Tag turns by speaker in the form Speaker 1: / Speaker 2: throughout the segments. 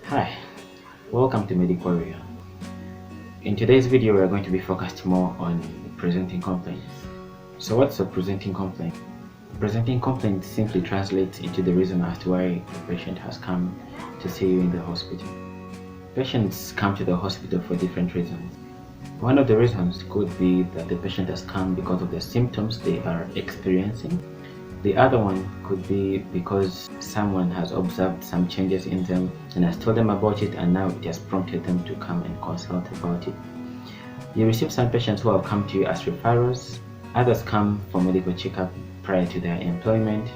Speaker 1: Hi, welcome to Medical Warrior. In today's video, we are going to be focused more on presenting complaints. So what's a presenting complaint? Presenting complaint simply translates into the reason as to why the patient has come to see you in the hospital. Patients come to the hospital for different reasons. One of the reasons could be that the patient has come because of the symptoms they are experiencing. The other one could be because someone has observed some changes in them and has told them about it, and now it has prompted them to come and consult about it. You receive some patients who have come to you as referrals. Others come for medical checkup prior to their employment.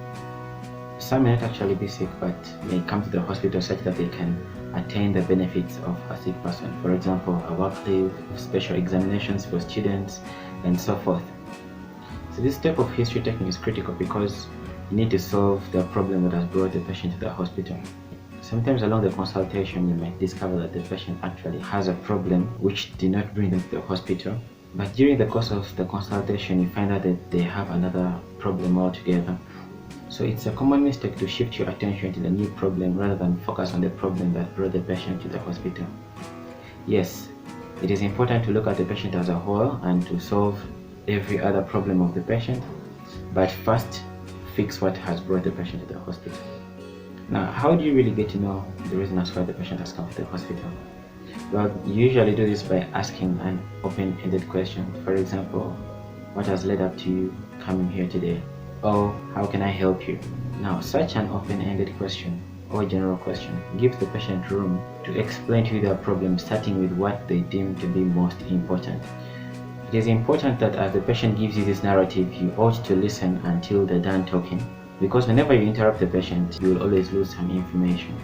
Speaker 1: Some may not actually be sick, but may come to the hospital such that they can attain the benefits of a sick person. For example, a work leave, special examinations for students, and so forth. So this type of history taking is critical because you need to solve the problem that has brought the patient to the hospital. Sometimes along the consultation, you might discover that the patient actually has a problem which did not bring them to the hospital. But during the course of the consultation, you find out that they have another problem altogether. So it's a common mistake to shift your attention to the new problem rather than focus on the problem that brought the patient to the hospital. Yes, it is important to look at the patient as a whole and to solve every other problem of the patient, but first fix what has brought the patient to the hospital. Now, how do you really get to know the reason as why the patient has come to the hospital? Well, you usually do this by asking an open-ended question. For example, what has led up to you coming here today? Or how can I help you? Now, such an open-ended question or general question gives the patient room to explain to you their problem, starting with what they deem to be most important. It is important that as the patient gives you this narrative, you ought to listen until they're done talking, because whenever you interrupt the patient, you will always lose some information.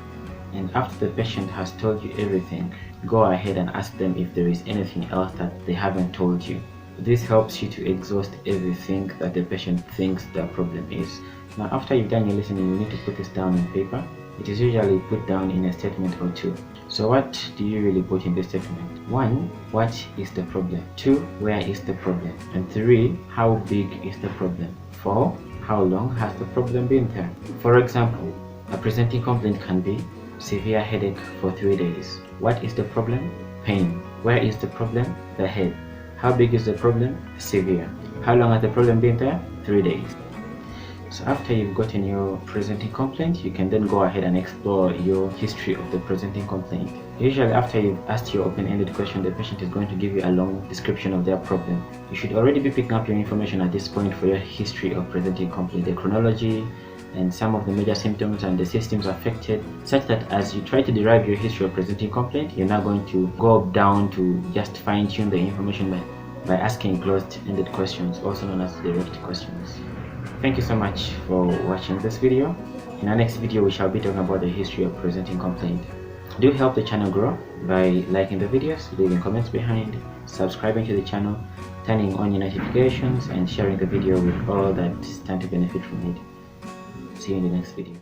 Speaker 1: And after the patient has told you everything, go ahead and ask them if there is anything else that they haven't told you. This helps you to exhaust everything that the patient thinks their problem is. Now, after you've done your listening, you need to put this down on paper. It is usually put down in a statement or two. So what do you really put in this statement? 1. What is the problem? 2. Where is the problem? And 3. How big is the problem? 4. How long has the problem been there? For example, a presenting complaint can be severe headache for 3 days. What is the problem? Pain. Where is the problem? The head. How big is the problem? Severe. How long has the problem been there? 3 days. So after you've gotten your presenting complaint, you can then go ahead and explore your history of the presenting complaint. Usually after you've asked your open-ended question, the patient is going to give you a long description of their problem. You should already be picking up your information at this point for your history of presenting complaint, the chronology, and some of the major symptoms and the systems affected, such that as you try to derive your history of presenting complaint, you're now going to go down to just fine-tune the information by asking closed-ended questions, also known as direct questions. Thank you so much for watching this video. In our next video, we shall be talking about the history of presenting complaint. Do help the channel grow by liking the videos, leaving comments behind, subscribing to the channel, turning on your notifications, and sharing the video with all that stand to benefit from it. See you in the next video.